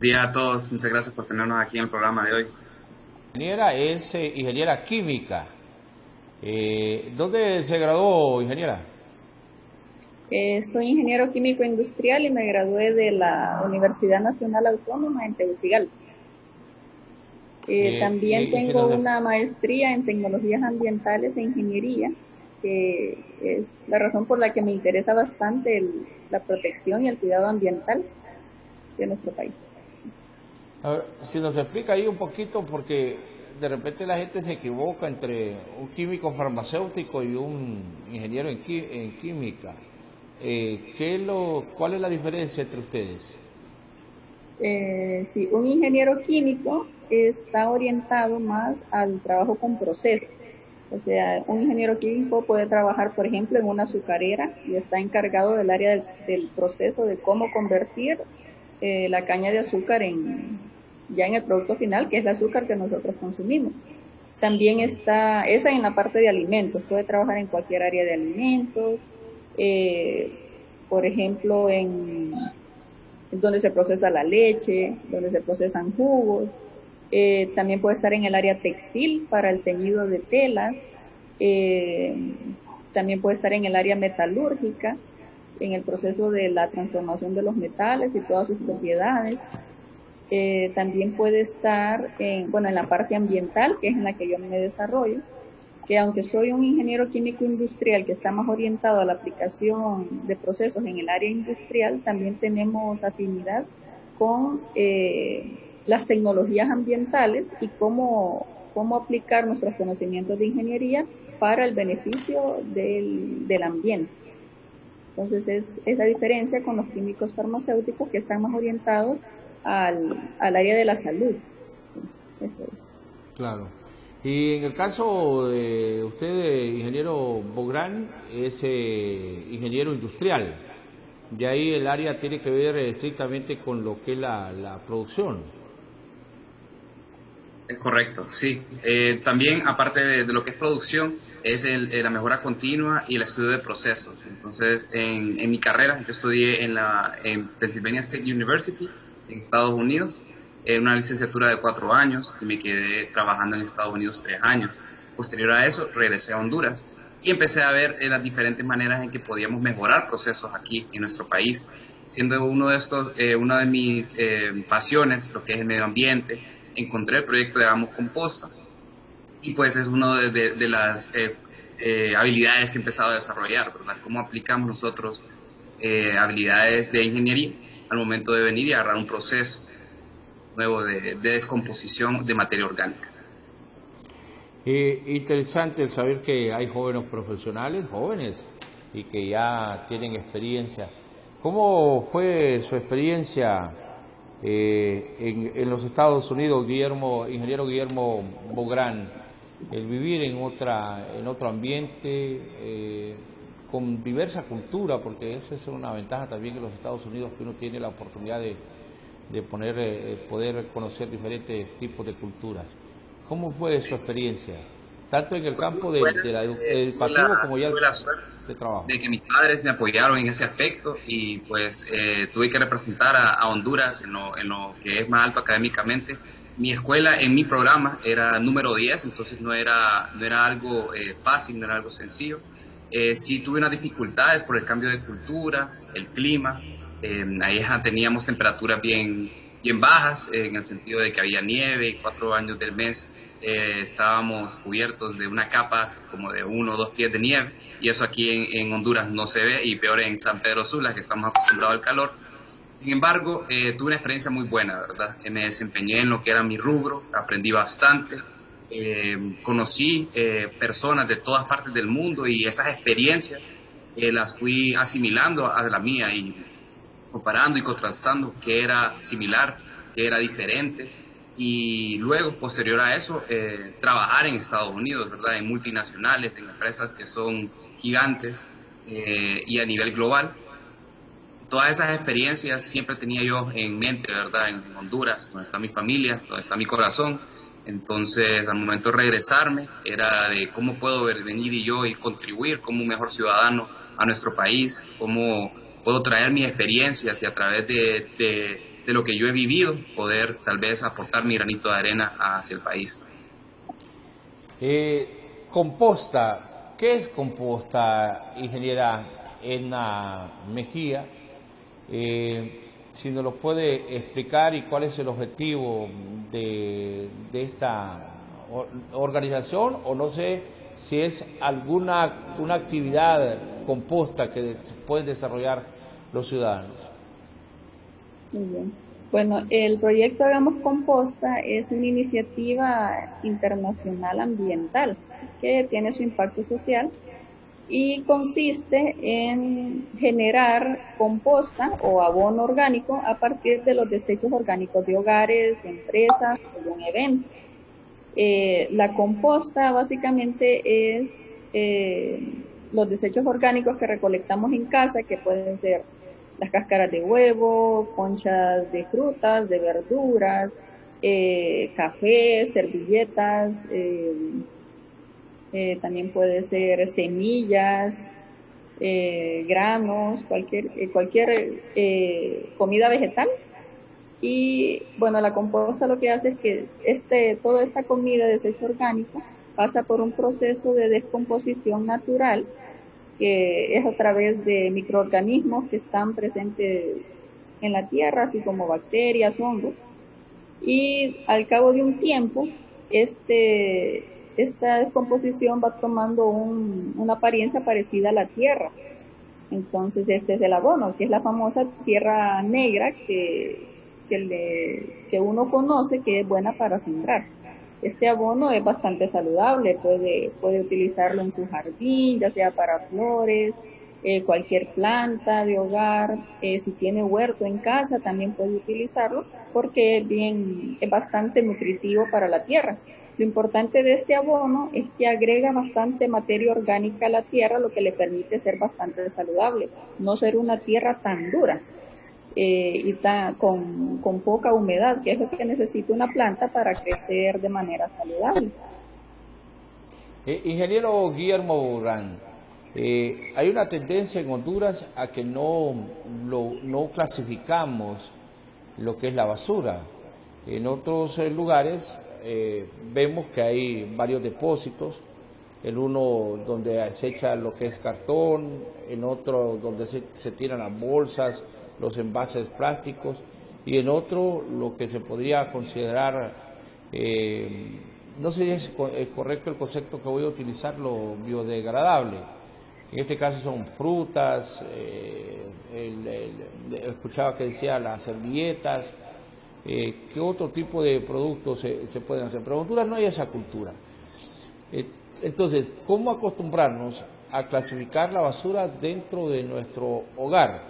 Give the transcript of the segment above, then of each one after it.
Día a todos, muchas gracias por tenernos aquí en el programa de hoy. Ingeniera es ingeniera química. ¿Dónde se graduó, ingeniera? Soy ingeniero químico industrial y me gradué de la Universidad Nacional Autónoma en Tegucigalpa. También Y si tengo nos... una maestría en tecnologías ambientales e ingeniería, que es la razón por la que me interesa bastante la protección y el cuidado ambiental de nuestro país. A ver, si nos explica ahí un poquito, porque de repente la gente se equivoca entre un químico farmacéutico y un ingeniero en química. ¿Cuál es la diferencia entre ustedes? Sí, un ingeniero químico está orientado más al trabajo con procesos. O sea, un ingeniero químico puede trabajar, por ejemplo, en una azucarera y está encargado del área del proceso de cómo convertir la caña de azúcar ya en el producto final, que es el azúcar que nosotros consumimos. También está esa en la parte de alimentos, puede trabajar en cualquier área de alimentos, eh, por ejemplo, en donde se procesa la leche, donde se procesan jugos. También puede estar en el área textil para el teñido de telas. Eh, También puede estar en el área metalúrgica, en el proceso de la transformación de los metales y todas sus propiedades. También puede estar en la parte ambiental, que es en la que yo me desarrollo, que aunque soy un ingeniero químico industrial que está más orientado a la aplicación de procesos en el área industrial, también tenemos afinidad con las tecnologías ambientales y cómo aplicar nuestros conocimientos de ingeniería para el beneficio del ambiente. Entonces es la diferencia con los químicos farmacéuticos que están más orientados al área de la salud. Sí, eso es. Claro. Y en el caso de usted, ingeniero Bográn, es ingeniero industrial. De ahí el área tiene que ver estrictamente con lo que es la producción. Es correcto, sí. También, aparte de lo que es producción, es la mejora continua y el estudio de procesos. Entonces, en mi carrera, yo estudié en Pennsylvania State University, en Estados Unidos, una licenciatura de 4 años y me quedé trabajando en Estados Unidos 3 años. Posterior a eso, regresé a Honduras y empecé a ver las diferentes maneras en que podíamos mejorar procesos aquí en nuestro país, siendo una de mis pasiones, lo que es el medio ambiente. Encontré el proyecto de Hagamos Composta y pues es una de las habilidades que he empezado a desarrollar, ¿verdad? Cómo aplicamos nosotros habilidades de ingeniería al momento de venir y agarrar un proceso nuevo de descomposición de materia orgánica. Interesante el saber que hay jóvenes profesionales, jóvenes, y que ya tienen experiencia. ¿Cómo fue su experiencia en los Estados Unidos, ingeniero Guillermo Bográn, el vivir en otro ambiente con diversa cultura, porque esa es una ventaja también en los Estados Unidos, que uno tiene la oportunidad de poder conocer diferentes tipos de culturas? ¿Cómo fue su experiencia, tanto en el campo Buena, educativo como ya tuve la suerte de trabajo? de que mis padres me apoyaron en ese aspecto y pues tuve que representar a Honduras en lo que es más alto académicamente. Mi escuela en mi programa era número 10, entonces no era algo fácil, no era algo sencillo. Sí tuve unas dificultades por el cambio de cultura, el clima. Ahí teníamos temperaturas bien bajas, en el sentido de que había nieve, 4 años del mes estábamos cubiertos de una capa como de 1 o 2 pies de nieve, y eso aquí en Honduras no se ve, y peor en San Pedro Sula, que estamos acostumbrados al calor. Sin embargo, tuve una experiencia muy buena, ¿verdad? Me desempeñé en lo que era mi rubro, aprendí bastante, conocí personas de todas partes del mundo y esas experiencias las fui asimilando a la mía y comparando y contrastando qué era similar, qué era diferente, y luego, posterior a eso, trabajar en Estados Unidos, ¿verdad? En multinacionales, en empresas que son gigantes y a nivel global. Todas esas experiencias siempre tenía yo en mente, ¿verdad? En Honduras, donde está mi familia, donde está mi corazón. Entonces, al momento de regresarme, era de cómo puedo venir y yo y contribuir como un mejor ciudadano a nuestro país, cómo puedo traer mis experiencias y a través de de lo que yo he vivido, poder tal vez aportar mi granito de arena hacia el país. Composta, ¿qué es composta, ingeniera Edna Mejía? Si nos lo puede explicar y cuál es el objetivo de esta organización, o no sé si es una actividad composta que pueden desarrollar los ciudadanos. Muy bien. Bueno, el proyecto Hagamos Composta es una iniciativa internacional ambiental que tiene su impacto social y consiste en generar composta o abono orgánico a partir de los desechos orgánicos de hogares, de empresas o de un evento. La composta básicamente es los desechos orgánicos que recolectamos en casa, que pueden ser las cáscaras de huevo, conchas de frutas, de verduras, café, servilletas, también puede ser semillas, granos, cualquier comida vegetal. Y bueno, la composta lo que hace es que toda esta comida de desecho orgánico pasa por un proceso de descomposición natural, que es a través de microorganismos que están presentes en la tierra, así como bacterias, hongos. Y al cabo de un tiempo, esta descomposición va tomando una apariencia parecida a la tierra. Entonces este es el abono, que es la famosa tierra negra que uno conoce, que es buena para sembrar. Este abono es bastante saludable, puede utilizarlo en tu jardín, ya sea para flores, cualquier planta de hogar, si tiene huerto en casa también puede utilizarlo, porque es bastante nutritivo para la tierra. Lo importante de este abono es que agrega bastante materia orgánica a la tierra, lo que le permite ser bastante saludable, no ser una tierra tan dura. Y con poca humedad, que es lo que necesita una planta para crecer de manera saludable. Ingeniero Guillermo Borrán, hay una tendencia en Honduras a que no clasificamos lo que es la basura. En otros lugares vemos que hay varios depósitos, en uno donde se echa lo que es cartón, en otro donde se tiran las bolsas, los envases plásticos, y en otro lo que se podría considerar, no sé si es correcto el concepto que voy a utilizar, lo biodegradable. En este caso son frutas, escuchaba que decía las servilletas, ¿qué otro tipo de productos se pueden hacer? Pero en Honduras no hay esa cultura. Entonces, ¿cómo acostumbrarnos a clasificar la basura dentro de nuestro hogar?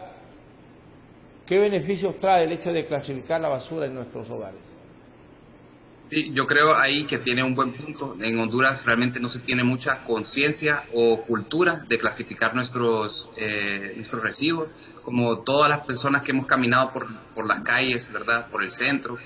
¿Qué beneficios trae el hecho de clasificar la basura en nuestros hogares? Sí, yo creo ahí que tiene un buen punto. En Honduras realmente no se tiene mucha conciencia o cultura de clasificar nuestros residuos. Como todas las personas que hemos caminado por las calles, ¿verdad? Por el centro,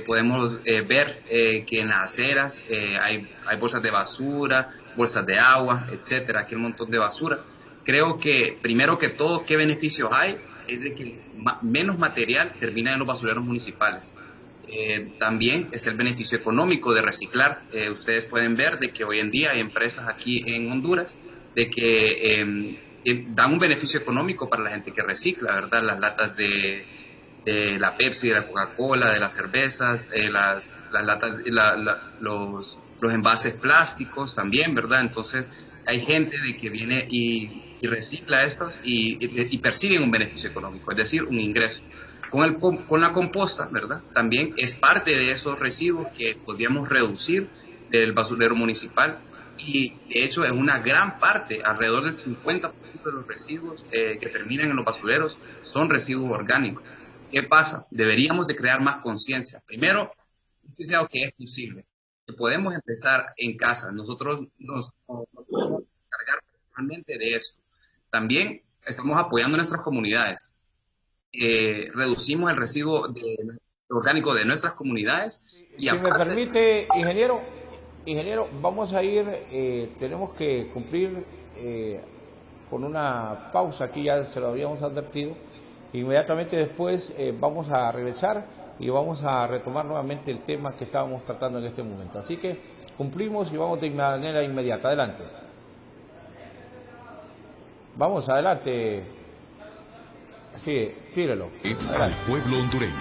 podemos ver que en las aceras hay bolsas de basura, bolsas de agua, etcétera. Aquí hay un montón de basura. Creo que, primero que todo, ¿qué beneficios hay? Es de que menos material termina en los basureros municipales. También es el beneficio económico de reciclar. Ustedes pueden ver de que hoy en día hay empresas aquí en Honduras de que dan un beneficio económico para la gente que recicla, ¿verdad? Las latas de la Pepsi, de la Coca-Cola, de las cervezas, las latas, los envases plásticos también, ¿verdad? Entonces hay gente de que viene y recicla estos y perciben un beneficio económico, es decir, un ingreso. Con la composta, ¿verdad? También es parte de esos residuos que podríamos reducir del basurero municipal, y de hecho es una gran parte, alrededor del 50% de los residuos que terminan en los basureros son residuos orgánicos. ¿Qué pasa? Deberíamos de crear más conciencia. Primero, conciencia que es posible, que podemos empezar en casa. Nosotros nos podemos encargar personalmente de esto. También estamos apoyando a nuestras comunidades. Reducimos el residuo orgánico de nuestras comunidades. Y si me permite, ingeniero, vamos a ir, tenemos que cumplir con una pausa, aquí ya se lo habíamos advertido, Inmediatamente después vamos a regresar y vamos a retomar nuevamente el tema que estábamos tratando en este momento. Así que cumplimos y vamos de manera inmediata. Adelante. Vamos, adelante. Sí, tírelo. Adelante. Al pueblo hondureño.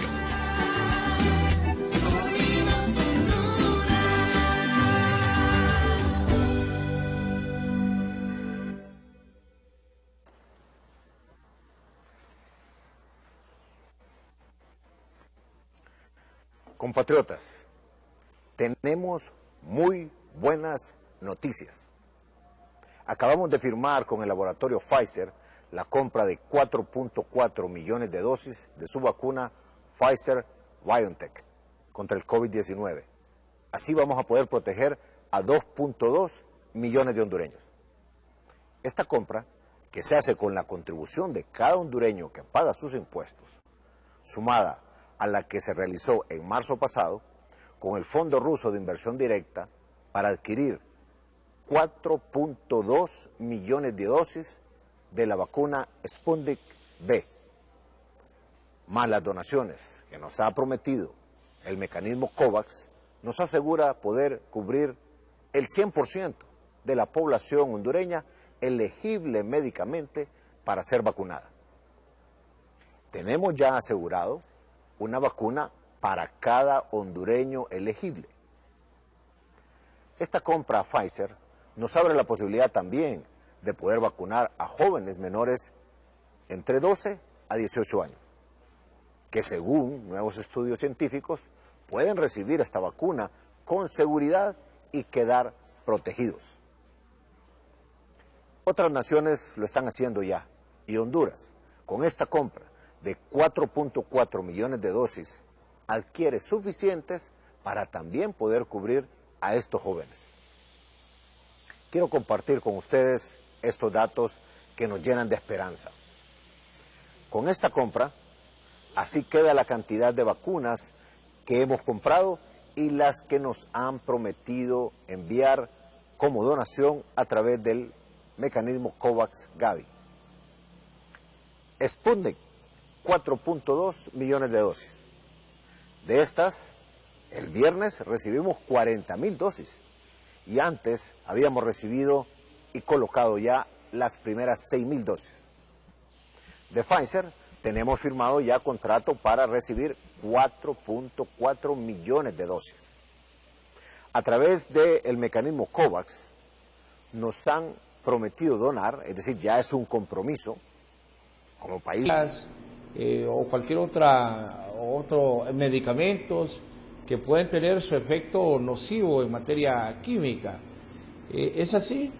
Compatriotas, tenemos muy buenas noticias. Acabamos de firmar con el laboratorio Pfizer la compra de 4.4 millones de dosis de su vacuna Pfizer-BioNTech contra el COVID-19. Así vamos a poder proteger a 2.2 millones de hondureños. Esta compra, que se hace con la contribución de cada hondureño que paga sus impuestos, sumada a la que se realizó en marzo pasado con el Fondo Ruso de Inversión Directa para adquirir 4.2 millones de dosis de la vacuna Sputnik V, más las donaciones que nos ha prometido el mecanismo COVAX, nos asegura poder cubrir el 100% de la población hondureña elegible médicamente para ser vacunada. Tenemos ya asegurado una vacuna para cada hondureño elegible. Esta compra a Pfizer nos abre la posibilidad también de poder vacunar a jóvenes menores entre 12 a 18 años, que según nuevos estudios científicos pueden recibir esta vacuna con seguridad y quedar protegidos. Otras naciones lo están haciendo ya, y Honduras, con esta compra de 4.4 millones de dosis, adquiere suficientes para también poder cubrir a estos jóvenes. Quiero compartir con ustedes estos datos que nos llenan de esperanza. Con esta compra, así queda la cantidad de vacunas que hemos comprado y las que nos han prometido enviar como donación a través del mecanismo COVAX-Gavi. Sputnik, 4.2 millones de dosis. De estas, el viernes recibimos 40.000 dosis y antes habíamos recibido y colocado ya las primeras 6.000 dosis. De Pfizer tenemos firmado ya contrato para recibir 4.4 millones de dosis. A través del mecanismo COVAX nos han prometido donar, es decir, ya es un compromiso como país. O cualquier otro medicamentos que pueden tener su efecto nocivo en materia química. ¿Es así?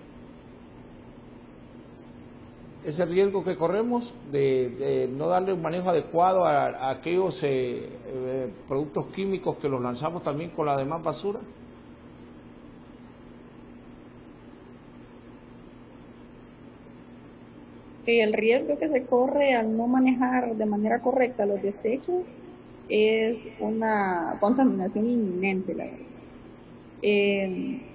¿Es el riesgo que corremos de no darle un manejo adecuado a aquellos productos químicos que los lanzamos también con la demás basura? El riesgo que se corre al no manejar de manera correcta los desechos es una contaminación inminente, la verdad.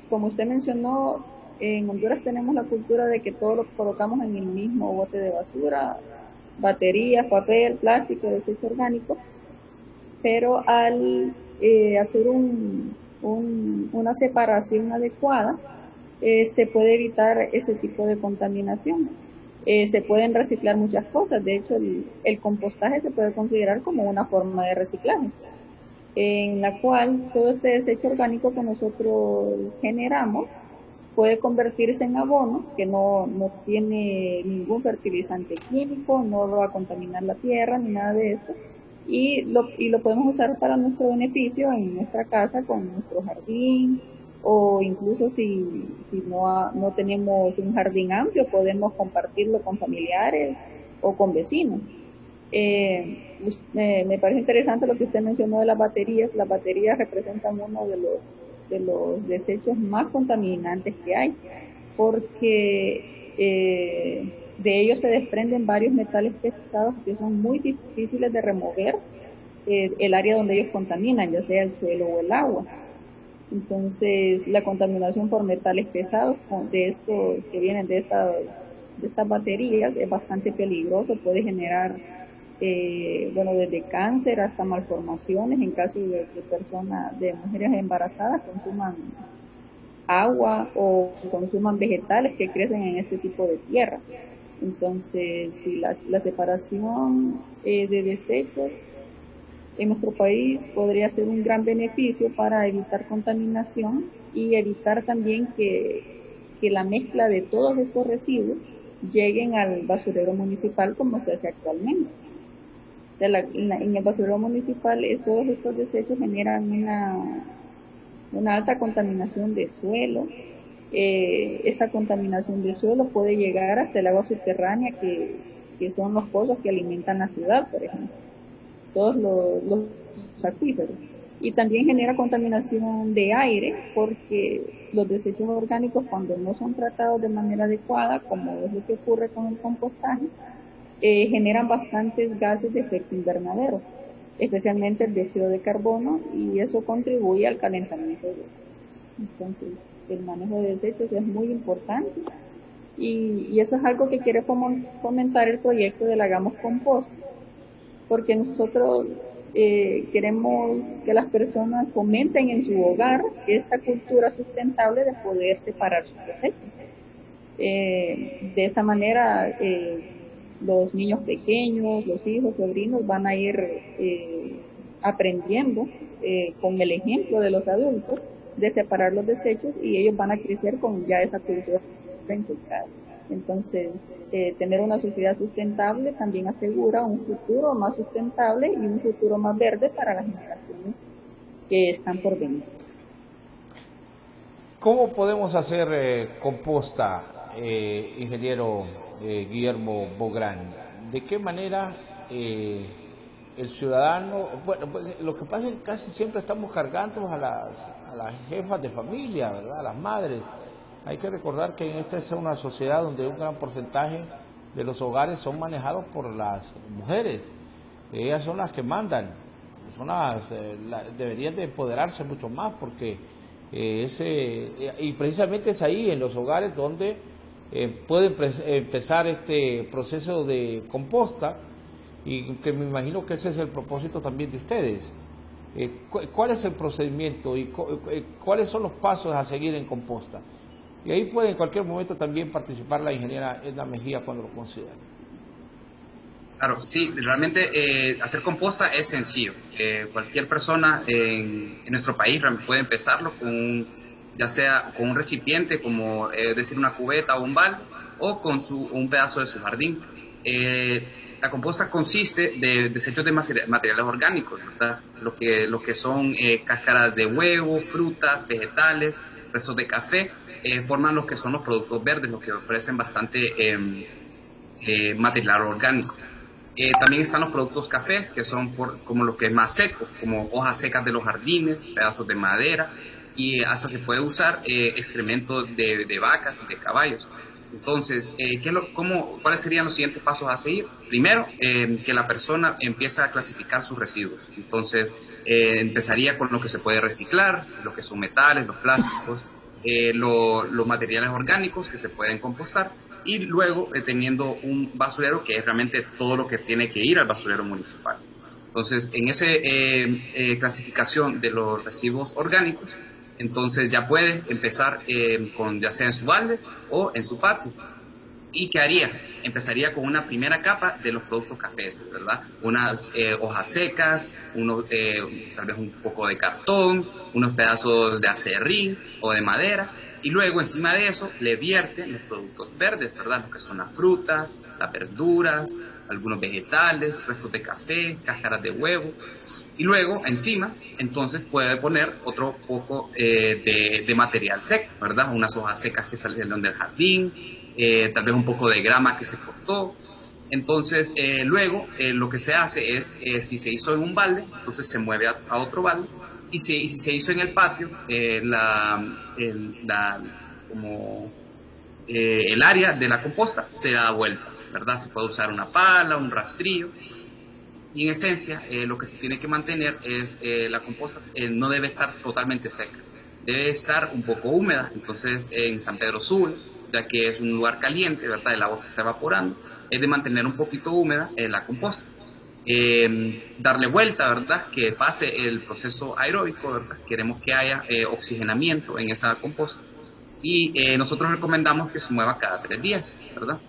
Como usted mencionó, en Honduras tenemos la cultura de que todo lo colocamos en el mismo bote de basura, baterías, papel, plástico, desecho orgánico, pero al hacer una separación adecuada, se puede evitar ese tipo de contaminación. Se pueden reciclar muchas cosas, de hecho el compostaje se puede considerar como una forma de reciclaje, en la cual todo este desecho orgánico que nosotros generamos puede convertirse en abono, que no tiene ningún fertilizante químico, no va a contaminar la tierra ni nada de esto, y lo podemos usar para nuestro beneficio en nuestra casa, con nuestro jardín, o incluso si no tenemos un jardín amplio, podemos compartirlo con familiares o con vecinos. Me parece interesante lo que usted mencionó de las baterías. Las baterías representan uno de los desechos más contaminantes que hay, porque de ellos se desprenden varios metales pesados que son muy difíciles de remover el área donde ellos contaminan, ya sea el suelo o el agua. Entonces, la contaminación por metales pesados de estos que vienen de estas baterías es bastante peligroso, puede generar bueno, desde cáncer hasta malformaciones en caso de personas, de mujeres embarazadas consuman agua o consuman vegetales que crecen en este tipo de tierra. Entonces, si la separación de desechos en nuestro país podría ser un gran beneficio para evitar contaminación y evitar también que la mezcla de todos estos residuos lleguen al basurero municipal como se hace actualmente. En el basurero municipal todos estos desechos generan una alta contaminación de suelo. Esta contaminación de suelo puede llegar hasta el agua subterránea que son los pozos que alimentan la ciudad, por ejemplo, todos los acuíferos. Y también genera contaminación de aire porque los desechos orgánicos, cuando no son tratados de manera adecuada, como es lo que ocurre con el compostaje, generan bastantes gases de efecto invernadero, especialmente el dióxido de carbono, y eso contribuye al calentamiento global. Entonces, el manejo de desechos es muy importante y eso es algo que quiere fomentar el proyecto del Hagamos Composta, porque nosotros queremos que las personas fomenten en su hogar esta cultura sustentable de poder separar sus desechos. De esta manera, los niños pequeños, los hijos, sobrinos van a ir aprendiendo con el ejemplo de los adultos de separar los desechos y ellos van a crecer con ya esa cultura inculcada. Entonces, tener una sociedad sustentable también asegura un futuro más sustentable y un futuro más verde para las generaciones que están por venir. ¿Cómo podemos hacer composta, ingeniero Guillermo Bográn? ¿De qué manera el ciudadano? Bueno, pues, lo que pasa es que casi siempre estamos cargando a las jefas de familia, ¿verdad? A las madres. Hay que recordar que esta es una sociedad donde un gran porcentaje de los hogares son manejados por las mujeres. Ellas son las que mandan, deberían de empoderarse mucho más porque y precisamente es ahí en los hogares donde puede empezar este proceso de composta y que me imagino que ese es el propósito también de ustedes. ¿Cuál es el procedimiento y cuáles son los pasos a seguir en composta? Y ahí puede en cualquier momento también participar la ingeniera Edna Mejía cuando lo considere. Claro, sí, realmente hacer composta es sencillo. Cualquier persona en nuestro país puede empezarlo ya sea con un recipiente, como decir una cubeta o un balde, o con un pedazo de su jardín. La composta consiste de desechos de materiales orgánicos, ¿verdad? Lo que son cáscaras de huevo, frutas, vegetales, restos de café, forman lo que son los productos verdes, los que ofrecen bastante material orgánico. También están los productos cafés, que son como los que es más secos, como hojas secas de los jardines, pedazos de madera, y hasta se puede usar excrementos de vacas y de caballos. Entonces, ¿cuáles serían los siguientes pasos a seguir? Primero, que la persona empieza a clasificar sus residuos. Entonces, empezaría con lo que se puede reciclar, lo que son metales, los plásticos, los materiales orgánicos que se pueden compostar, y luego teniendo un basurero que es realmente todo lo que tiene que ir al basurero municipal. Entonces, en esa clasificación de los residuos orgánicos, entonces ya puede empezar ya sea en su balde o en su patio. ¿Y qué haría? Empezaría con una primera capa de los productos cafés, ¿verdad? Unas hojas secas, tal vez un poco de cartón, unos pedazos de acerrín o de madera, y luego encima de eso le vierten los productos verdes, ¿verdad? Lo que son las frutas, las verduras, algunos vegetales, restos de café, cáscaras de huevo, y luego encima entonces puede poner otro poco de material seco, ¿verdad? Unas hojas secas que salieron del jardín, tal vez un poco de grama que se cortó. Entonces luego lo que se hace es, si se hizo en un balde, entonces se mueve a otro balde, y si se hizo en el patio, el área de la composta se da vuelta, ¿verdad? Se puede usar una pala, un rastrillo, y en esencia lo que se tiene que mantener es la composta no debe estar totalmente seca, debe estar un poco húmeda. Entonces en San Pedro Sula, ya que es un lugar caliente, ¿verdad? El agua se está evaporando, es de mantener un poquito húmeda la composta. darle vuelta, ¿verdad? Que pase el proceso aeróbico, ¿verdad? Queremos que haya oxigenamiento en esa composta y nosotros recomendamos que se mueva cada 3 días, ¿verdad?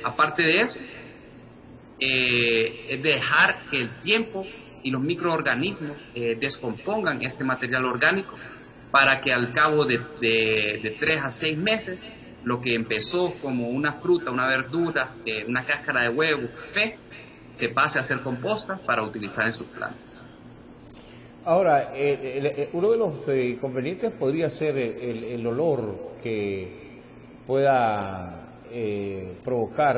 Aparte de eso, es dejar que el tiempo y los microorganismos descompongan este material orgánico para que al cabo de 3 a 6 meses, lo que empezó como una fruta, una verdura, una cáscara de huevo, café, se pase a hacer composta para utilizar en sus plantas. Ahora, uno de los inconvenientes podría ser el olor que pueda provocar,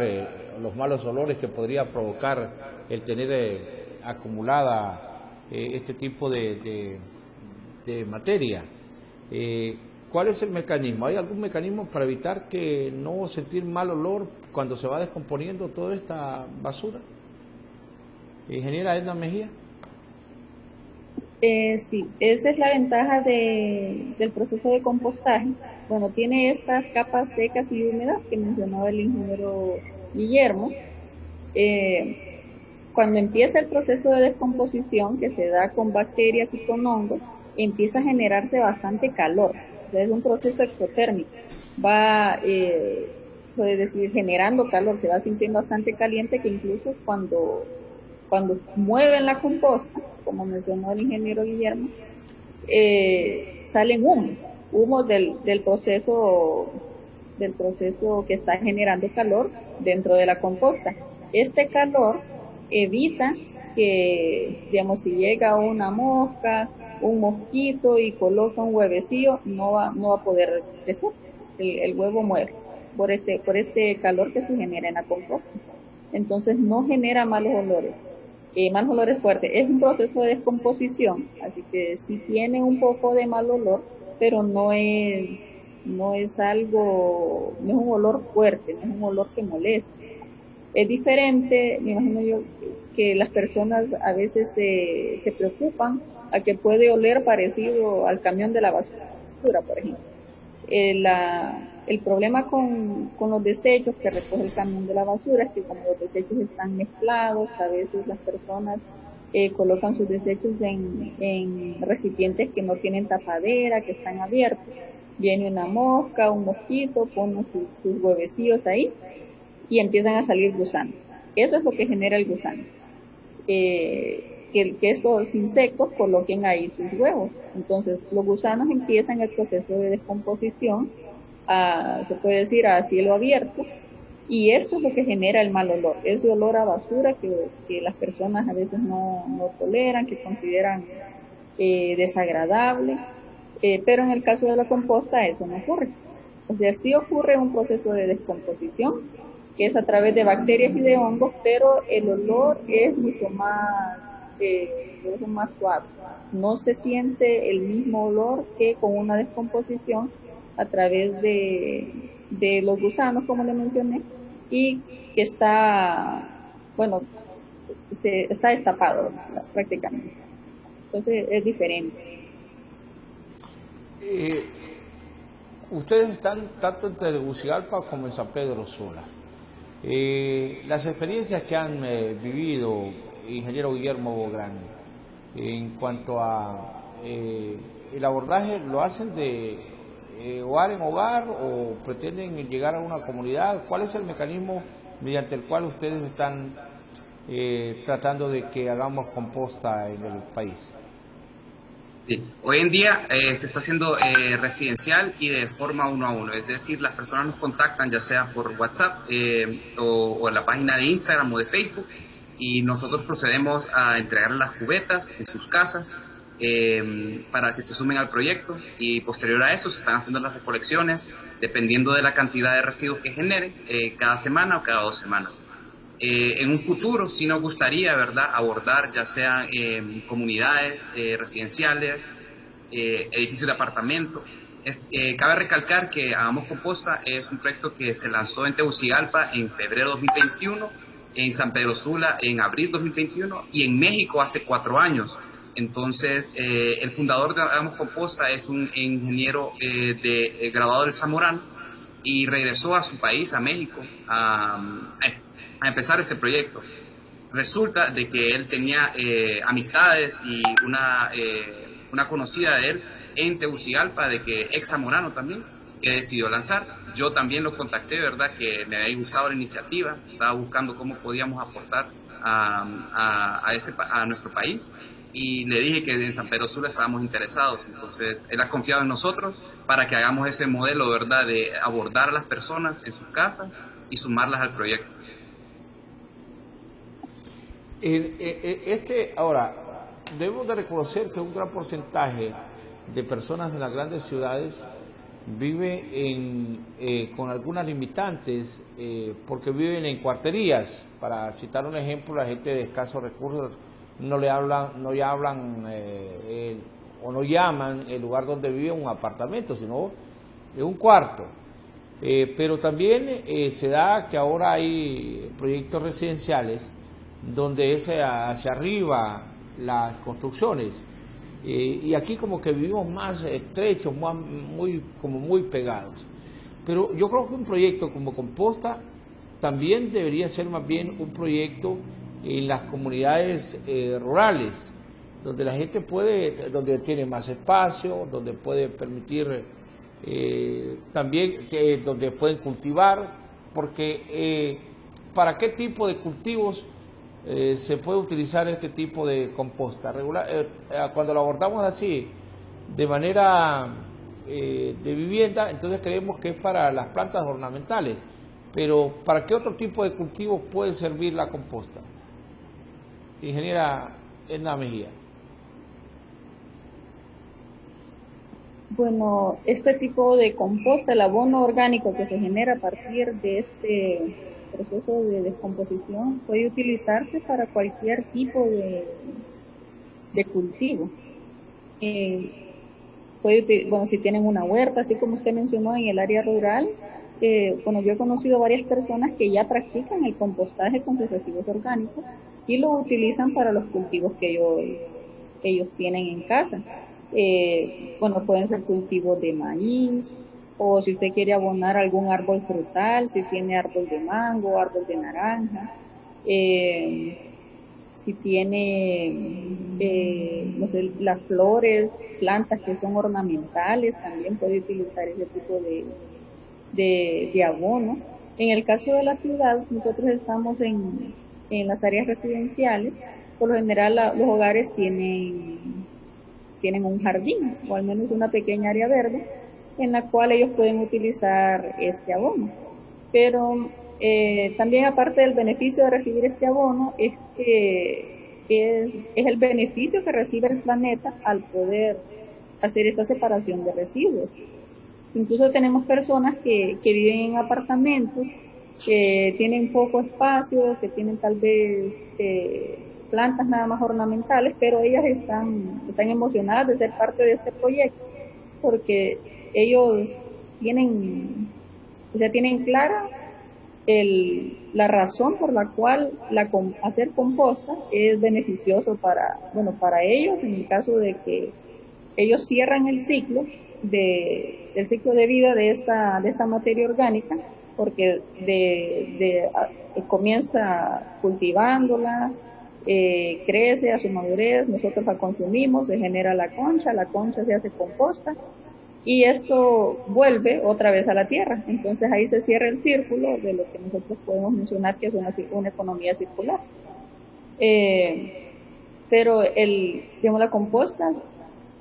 los malos olores que podría provocar el tener acumulada este tipo de materia. ¿Cuál es el mecanismo? ¿Hay algún mecanismo para evitar que no sentir mal olor cuando se va descomponiendo toda esta basura? Ingeniera Edna Mejía. Sí, esa es la ventaja del proceso de compostaje. Bueno, tiene estas capas secas y húmedas que mencionaba el ingeniero Guillermo. Cuando empieza el proceso de descomposición, que se da con bacterias y con hongos, empieza a generarse bastante calor. O sea, es un proceso exotérmico. Va, puede decir, generando calor, se va sintiendo bastante caliente, que incluso cuando mueven la composta, como mencionó el ingeniero Guillermo, salen humos del proceso que está generando calor dentro de la composta. Este calor evita que, digamos, si llega una mosca, un mosquito y coloca un huevecillo, no va a poder crecer. El huevo muere por este calor que se genera en la composta. Entonces no genera malos olores fuertes. Es un proceso de descomposición, así que sí tiene un poco de mal olor, pero no es un olor fuerte, no es un olor que moleste. Es diferente, me imagino yo, que las personas a veces se preocupan a que puede oler parecido al camión de la basura, por ejemplo. El problema con los desechos que recoge el camión de la basura es que como los desechos están mezclados, a veces las personas colocan sus desechos en recipientes que no tienen tapadera, que están abiertos. Viene una mosca, un mosquito, pone sus huevecillos ahí y empiezan a salir gusanos. Eso es lo que genera el gusano. Que estos insectos coloquen ahí sus huevos. Entonces los gusanos empiezan el proceso de descomposición, se puede decir a cielo abierto, y esto es lo que genera el mal olor, ese olor a basura que las personas a veces no toleran, que consideran desagradable, pero en el caso de la composta eso no ocurre. O sea, sí ocurre un proceso de descomposición, que es a través de bacterias y de hongos, pero el olor es mucho más suave. No se siente el mismo olor que con una descomposición a través de los gusanos, como le mencioné, y que está destapado prácticamente. Entonces es diferente. Ustedes están tanto en Tegucigalpa como en San Pedro Sula. Las experiencias que han vivido, ingeniero Guillermo Bográn, en cuanto a el abordaje, ¿lo hacen de hogar en hogar o pretenden llegar a una comunidad? ¿Cuál es el mecanismo mediante el cual ustedes están tratando de que hagamos composta en el país? Sí. Hoy en día se está haciendo residencial y de forma 1 a 1, es decir, las personas nos contactan ya sea por WhatsApp o en la página de Instagram o de Facebook, y nosotros procedemos a entregar las cubetas en sus casas para que se sumen al proyecto, y posterior a eso se están haciendo las recolecciones dependiendo de la cantidad de residuos que generen cada semana o cada 2 semanas. En un futuro sí nos gustaría, ¿verdad?, abordar ya sean comunidades residenciales, edificios de apartamento. Cabe recalcar que Hagamos Composta es un proyecto que se lanzó en Tegucigalpa en febrero de 2021, en San Pedro Sula en abril de 2021 y en México hace 4 años. Entonces, el fundador de Hagamos Composta es un ingeniero graduado del Zamorano y regresó a su país, a México, a empezar este proyecto. resulta de que él tenía amistades y una conocida de él en Tegucigalpa, de que ex zamorano también, que decidió lanzar. Yo también lo contacté, ¿verdad? Que me había gustado la iniciativa, estaba buscando cómo podíamos aportar a nuestro país, y le dije que en San Pedro Sula estábamos interesados. Entonces él ha confiado en nosotros para que hagamos ese modelo, ¿verdad?, de abordar a las personas en sus casas y sumarlas al proyecto. Ahora, debemos de reconocer que un gran porcentaje de personas en las grandes ciudades vive con algunas limitantes, porque viven en cuarterías. Para citar un ejemplo, la gente de escasos recursos no llaman el lugar donde vive un apartamento, sino un cuarto. Pero también se da que ahora hay proyectos residenciales donde es hacia arriba las construcciones, y aquí como que vivimos más estrechos, muy pegados. Pero yo creo que un proyecto como Composta también debería ser más bien un proyecto en las comunidades rurales, donde la gente donde tiene más espacio, donde puede permitir también donde pueden cultivar, porque ¿para qué tipo de cultivos se puede utilizar este tipo de composta? Cuando lo abordamos así, de manera de vivienda, entonces creemos que es para las plantas ornamentales, pero ¿para qué otro tipo de cultivos puede servir la composta? Ingeniera Edna Mejía. Bueno, este tipo de composta, el abono orgánico que se genera a partir de este proceso de descomposición, puede utilizarse para cualquier tipo de cultivo. Bueno, si tienen una huerta, así como usted mencionó en el área rural, bueno, yo he conocido varias personas que ya practican el compostaje con sus residuos orgánicos y lo utilizan para los cultivos que ellos tienen en casa. Bueno, pueden ser cultivos de maíz, o si usted quiere abonar algún árbol frutal, si tiene árbol de mango, árbol de naranja, si tiene, no sé, las flores, plantas que son ornamentales, también puede utilizar ese tipo de abono. En el caso de la ciudad, nosotros estamos en las áreas residenciales. Por lo general los hogares tienen un jardín, o al menos una pequeña área verde, en la cual ellos pueden utilizar este abono. Pero también, aparte del beneficio de recibir este abono, es el beneficio que recibe el planeta al poder hacer esta separación de residuos. Incluso tenemos personas que viven en apartamentos, que tienen poco espacio, que tienen tal vez plantas nada más ornamentales, pero ellas están emocionadas de ser parte de este proyecto, porque ellos tienen clara la razón por la cual hacer composta es beneficioso para ellos, en el caso de que ellos cierran el ciclo del ciclo de vida de esta materia orgánica, porque comienza cultivándola, crece a su madurez, nosotros la consumimos, se genera la concha se hace composta, y esto vuelve otra vez a la tierra. Entonces ahí se cierra el círculo de lo que nosotros podemos mencionar que es una economía circular. Pero la composta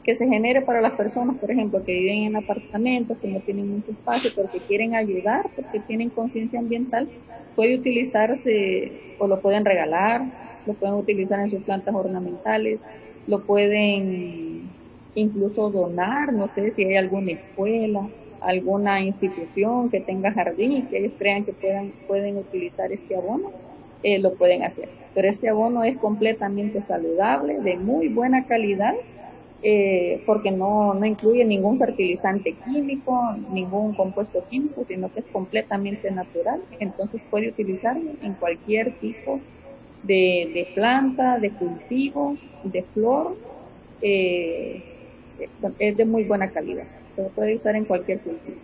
que se genere para las personas, por ejemplo, que viven en apartamentos, que no tienen mucho espacio, porque quieren ayudar, porque tienen conciencia ambiental, puede utilizarse, o lo pueden regalar, lo pueden utilizar en sus plantas ornamentales, lo pueden incluso donar, no sé si hay alguna escuela, alguna institución que tenga jardín y que ellos crean que pueden utilizar este abono, lo pueden hacer. Pero este abono es completamente saludable, de muy buena calidad, porque no incluye ningún fertilizante químico, ningún compuesto químico, sino que es completamente natural. Entonces puede utilizarlo en cualquier tipo de planta, de cultivo, de flor. Es de muy buena calidad, se puede usar en cualquier cultivo.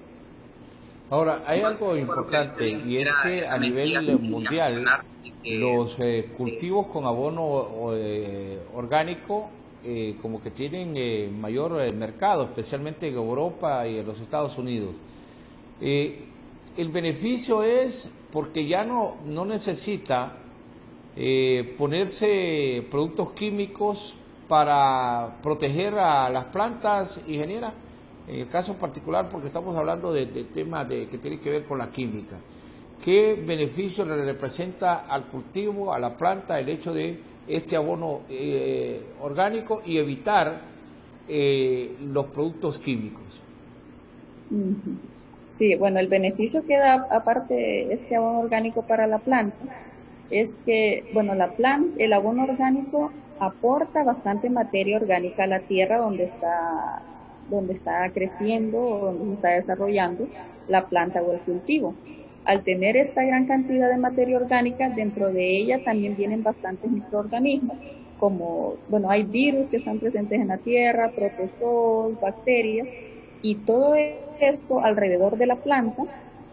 Ahora, hay algo importante y es que a nivel mundial los cultivos con abono orgánico como que tienen mayor mercado, especialmente en Europa y en los Estados Unidos. El beneficio es porque ya no necesita ponerse productos químicos para proteger a las plantas, ingeniera. En el caso particular, porque estamos hablando de temas que tienen que ver con la química. ¿Qué beneficio le representa al cultivo, a la planta, el hecho de este abono orgánico y evitar los productos químicos? Sí, bueno, el beneficio que da aparte este abono orgánico para la planta es que, bueno, el abono orgánico aporta bastante materia orgánica a la tierra donde está creciendo o donde se está desarrollando la planta o el cultivo. Al tener esta gran cantidad de materia orgánica, dentro de ella también vienen bastantes microorganismos, como, bueno, hay virus que están presentes en la tierra, protozoos, bacterias, y todo esto alrededor de la planta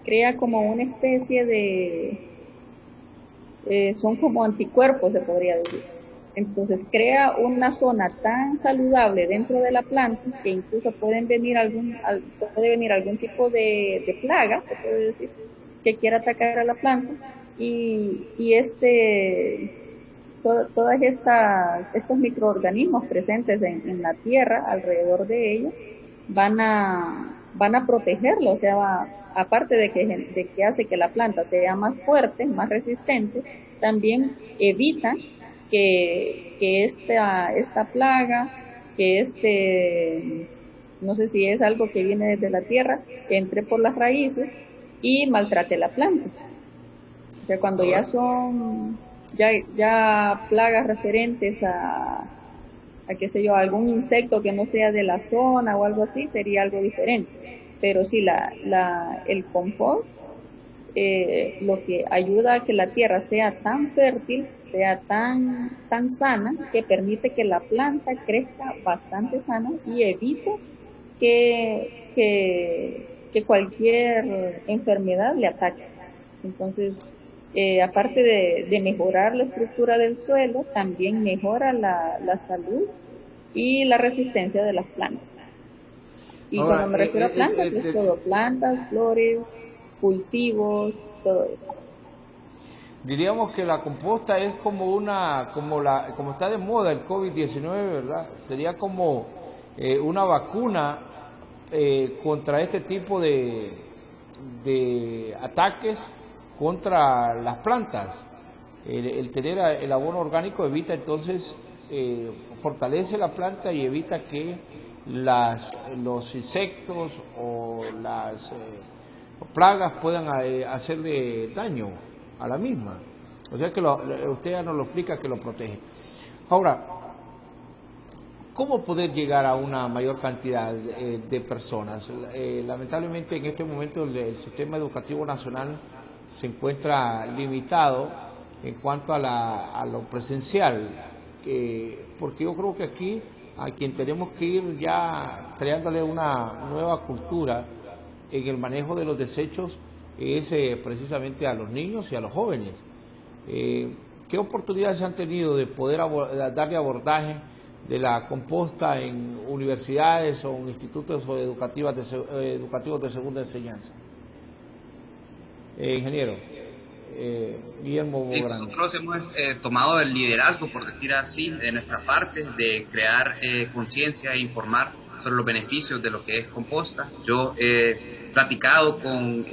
crea como una especie son como anticuerpos, se podría decir. Entonces crea una zona tan saludable dentro de la planta que incluso puede venir algún tipo de plaga, se puede decir, que quiera atacar a la planta y todas estos microorganismos presentes en la tierra alrededor de ella van a protegerlo, o sea, aparte de que hace que la planta sea más fuerte, más resistente, también evita que esta plaga, no sé si es algo que viene desde la tierra, que entre por las raíces y maltrate la planta. O sea, cuando ya son ya plagas referentes a qué sé yo, algún insecto que no sea de la zona o algo así, sería algo diferente. Pero sí, el compost lo que ayuda a que la tierra sea tan fértil, sea tan sana, que permite que la planta crezca bastante sana y evite que cualquier enfermedad le ataque. Entonces, aparte de mejorar la estructura del suelo, también mejora la salud y la resistencia de las plantas. Y ahora, cuando me refiero a plantas, es todo, plantas, flores, cultivos, todo eso. Diríamos que la composta es como como está de moda el COVID-19, ¿verdad? Sería como una vacuna contra este tipo de ataques contra las plantas. El tener el abono orgánico evita entonces, fortalece la planta y evita que los insectos o las plagas puedan hacerle daño a la misma. O sea que usted ya nos lo explica, que lo protege. Ahora, ¿cómo poder llegar a una mayor cantidad de personas? Lamentablemente en este momento el sistema educativo nacional se encuentra limitado en cuanto a lo presencial, porque yo creo que aquí a quien tenemos que ir ya creándole una nueva cultura en el manejo de los desechos es precisamente a los niños y a los jóvenes. ¿Qué oportunidades han tenido de poder darle abordaje de la composta en universidades o en institutos educativos de segunda enseñanza? Ingeniero Guillermo Bográn. Nosotros hemos tomado el liderazgo, por decir así, de nuestra parte, de crear conciencia e informar sobre los beneficios de lo que es composta. Yo he platicado con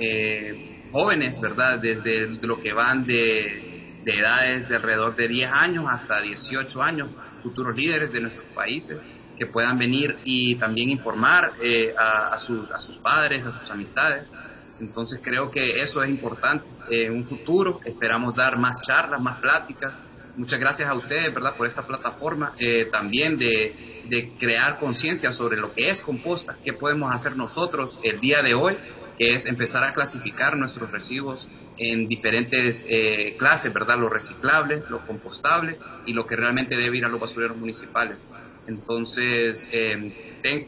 jóvenes, ¿verdad?, desde lo que van de edades de alrededor de 10 años hasta 18 años, futuros líderes de nuestros países, que puedan venir y también informar a sus padres, a sus amistades. Entonces creo que eso es importante. En un futuro esperamos dar más charlas, más pláticas. Muchas gracias a ustedes, ¿verdad?, por esta plataforma, también de crear conciencia sobre lo que es composta, qué podemos hacer nosotros el día de hoy, que es empezar a clasificar nuestros residuos en diferentes clases, ¿verdad?, lo reciclable, lo compostable y lo que realmente debe ir a los basureros municipales. Entonces,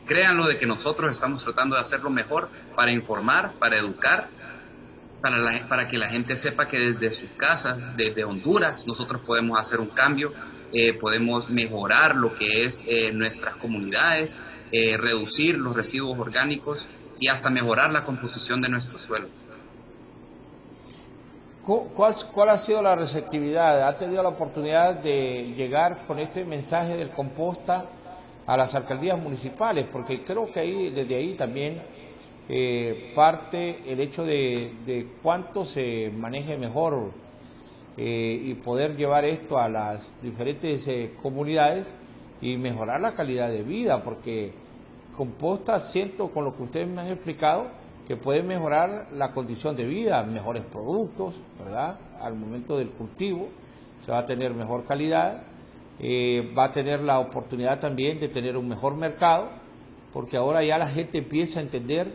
créanlo de que nosotros estamos tratando de hacerlo mejor para informar, para educar, para que la gente sepa que desde sus casas, desde Honduras, nosotros podemos hacer un cambio, podemos mejorar lo que es nuestras comunidades, reducir los residuos orgánicos y hasta mejorar la composición de nuestro suelo. ¿Cuál ha sido la receptividad? ¿Ha tenido la oportunidad de llegar con este mensaje del composta a las alcaldías municipales? Porque creo que desde ahí también parte el hecho de cuánto se maneje mejor y poder llevar esto a las diferentes comunidades y mejorar la calidad de vida, porque composta, siento con lo que ustedes me han explicado, que puede mejorar la condición de vida, mejores productos, ¿verdad? Al momento del cultivo se va a tener mejor calidad, va a tener la oportunidad también de tener un mejor mercado, porque ahora ya la gente empieza a entender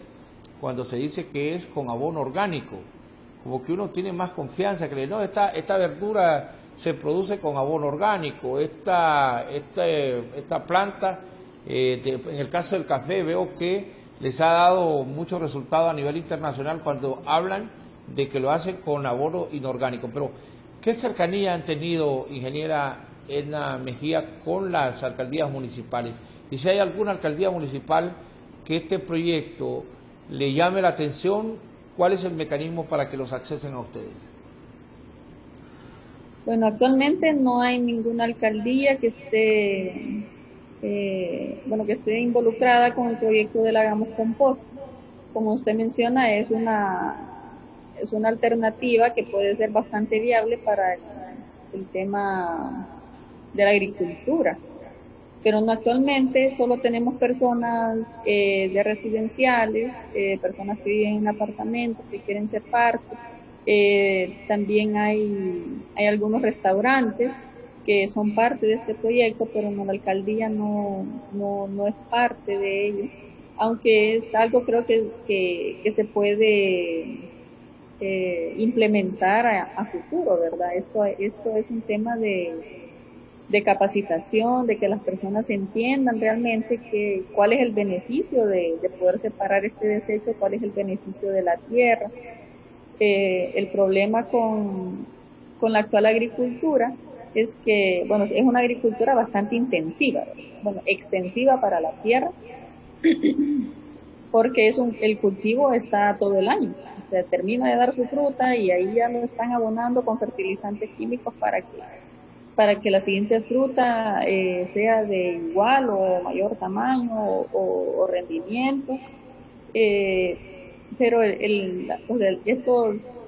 cuando se dice que es con abono orgánico, como que uno tiene más confianza, que no, esta verdura se produce con abono orgánico, esta planta, en el caso del café veo que les ha dado muchos resultados a nivel internacional cuando hablan de que lo hacen con abono inorgánico. Pero, ¿qué cercanía han tenido, ingeniera Edna Mejía, con las alcaldías municipales? Y si hay alguna alcaldía municipal que este proyecto le llame la atención, ¿cuál es el mecanismo para que los accesen a ustedes? Bueno, actualmente no hay ninguna alcaldía que esté que esté involucrada con el proyecto del Hagamos Compost. Como usted menciona, es una alternativa que puede ser bastante viable para el tema de la agricultura. Pero no, actualmente solo tenemos personas de residenciales, personas que viven en apartamentos, que quieren ser parte. También hay algunos restaurantes que son parte de este proyecto, pero no, la alcaldía no es parte de ello, aunque es algo creo que se puede implementar a futuro, ¿verdad? Esto es un tema de capacitación, de que las personas entiendan realmente cuál es el beneficio de poder separar este desecho, cuál es el beneficio de la tierra. El problema con la actual agricultura es que, bueno, es una agricultura bastante intensiva, bueno, extensiva para la tierra, porque el cultivo está todo el año, o sea, termina de dar su fruta y ahí ya lo están abonando con fertilizantes químicos para que la siguiente fruta sea de igual o mayor tamaño o rendimiento, pero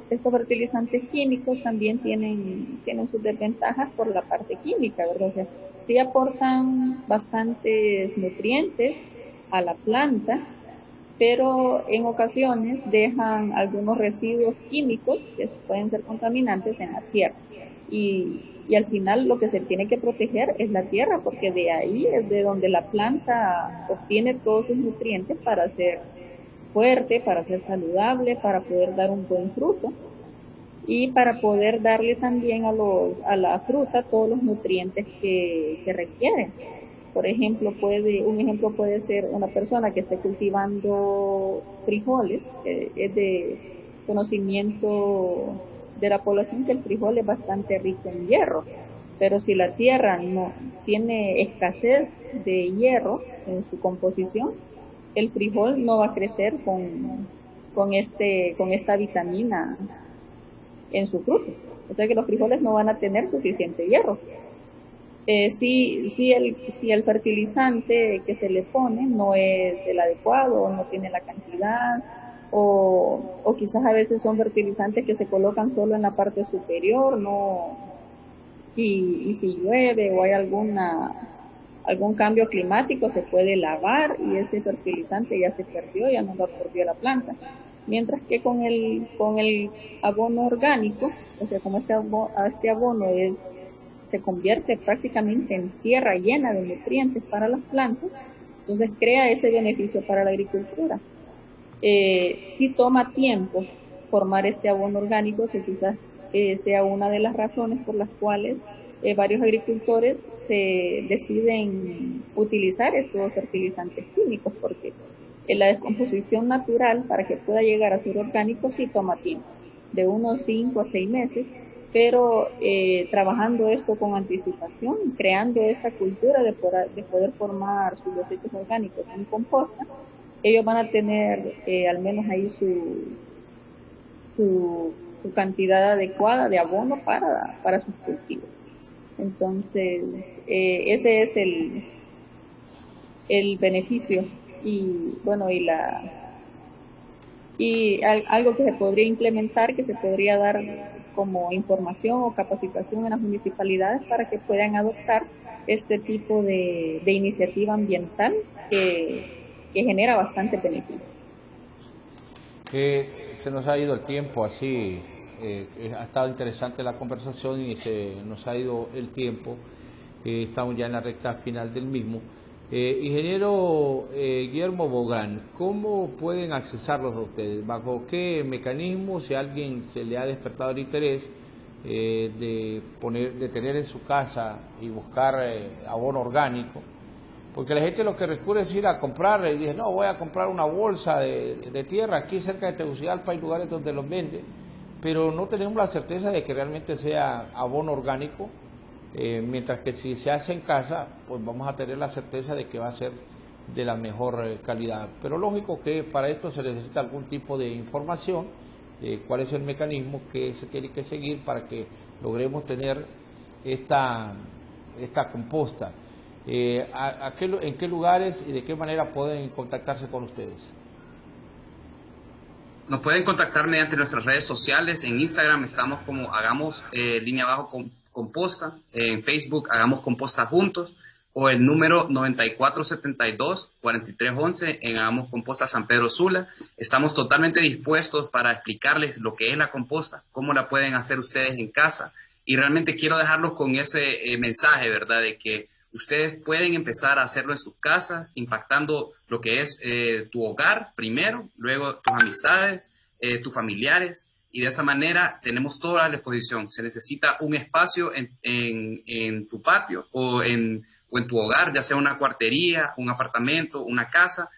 estos fertilizantes químicos también tienen sus desventajas por la parte química, ¿verdad? O sea, sí aportan bastantes nutrientes a la planta, pero en ocasiones dejan algunos residuos químicos que pueden ser contaminantes en la tierra. Y al final lo que se tiene que proteger es la tierra, porque de ahí es de donde la planta obtiene todos sus nutrientes para ser fuerte, para ser saludable, para poder dar un buen fruto y para poder darle también a la fruta todos los nutrientes que requieren. Por ejemplo, un ejemplo puede ser una persona que esté cultivando frijoles, que es de conocimiento de la población que el frijol es bastante rico en hierro, pero si la tierra no tiene escasez de hierro en su composición, el frijol no va a crecer con esta vitamina en su fruto. O sea que los frijoles no van a tener suficiente hierro. Si el fertilizante que se le pone no es el adecuado, o no tiene la cantidad, o quizás a veces son fertilizantes que se colocan solo en la parte superior, y si llueve o hay algún cambio climático, se puede lavar y ese fertilizante ya se perdió, ya no lo absorbió la planta. Mientras que con el abono orgánico, o sea, como este abono se convierte prácticamente en tierra llena de nutrientes para las plantas, entonces crea ese beneficio para la agricultura. Sí toma tiempo formar este abono orgánico, que quizás sea una de las razones por las cuales varios agricultores se deciden utilizar estos fertilizantes químicos porque la descomposición natural para que pueda llegar a ser orgánico sí toma tiempo, de unos 5 a 6 meses, pero trabajando esto con anticipación, creando esta cultura de poder formar sus desechos orgánicos en composta, ellos van a tener al menos ahí su cantidad adecuada de abono para sus cultivos. Entonces, ese es el beneficio y bueno, algo que se podría implementar, que se podría dar como información o capacitación en las municipalidades para que puedan adoptar este tipo de iniciativa ambiental que genera bastante beneficio. Se nos ha ido el tiempo así, ha estado interesante la conversación y se nos ha ido el tiempo, estamos ya en la recta final del mismo. Ingeniero Guillermo Bográn, ¿cómo pueden accesarlos a ustedes? ¿Bajo qué mecanismo, si a alguien se le ha despertado el interés de tener en su casa y buscar abono orgánico? Porque la gente lo que recurre es ir a comprar, y dice, no, voy a comprar una bolsa de tierra aquí cerca de Tegucigalpa, hay lugares donde los venden, pero no tenemos la certeza de que realmente sea abono orgánico, mientras que si se hace en casa, pues vamos a tener la certeza de que va a ser de la mejor calidad. Pero lógico que para esto se necesita algún tipo de información, cuál es el mecanismo que se tiene que seguir para que logremos tener esta composta. ¿En qué lugares y de qué manera pueden contactarse con ustedes? Nos pueden contactar mediante nuestras redes sociales. En Instagram estamos como hagamos composta, en Facebook hagamos composta juntos, o el número 9472-4311 en Hagamos Composta San Pedro Sula. Estamos totalmente dispuestos para explicarles lo que es la composta, cómo la pueden hacer ustedes en casa, y realmente quiero dejarlos con ese mensaje, ¿verdad?, de que ustedes pueden empezar a hacerlo en sus casas, impactando lo que es tu hogar primero, luego tus amistades, tus familiares, y de esa manera tenemos toda la disposición. Se necesita un espacio en tu patio o en tu hogar, ya sea una cuartería, un apartamento, una casa,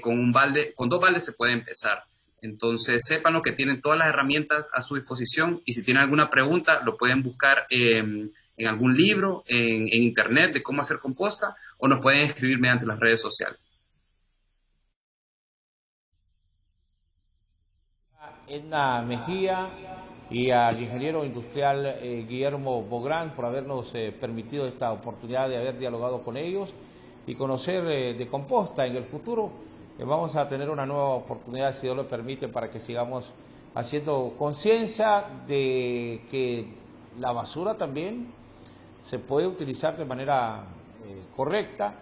con 2 baldes se puede empezar. Entonces sépanlo que tienen todas las herramientas a su disposición, y si tienen alguna pregunta lo pueden buscar en algún libro, en internet, de cómo hacer composta, o nos pueden escribir mediante las redes sociales. Edna Mejía y al ingeniero industrial Guillermo Bográn por habernos permitido esta oportunidad de haber dialogado con ellos y conocer de composta. En el futuro vamos a tener una nueva oportunidad, si Dios lo permite, para que sigamos haciendo conciencia de que la basura también se puede utilizar de manera correcta,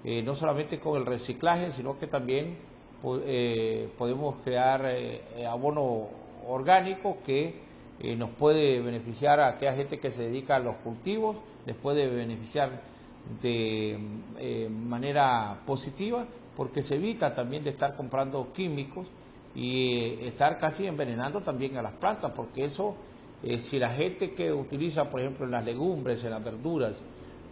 no solamente con el reciclaje, sino que también podemos crear abono orgánico que nos puede beneficiar a aquella gente que se dedica a los cultivos, les puede beneficiar de manera positiva, porque se evita también de estar comprando químicos y estar casi envenenando también a las plantas, porque eso, si la gente que utiliza, por ejemplo, en las legumbres, en las verduras,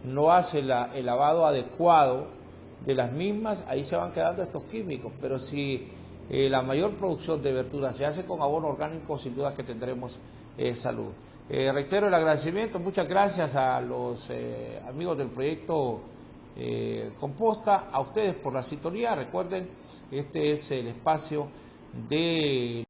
no hace el lavado adecuado de las mismas, ahí se van quedando estos químicos. Pero si la mayor producción de verduras se hace con abono orgánico, sin duda que tendremos salud. Reitero el agradecimiento, muchas gracias a los amigos del proyecto Composta, a ustedes por la sintonía. Recuerden, este es el espacio de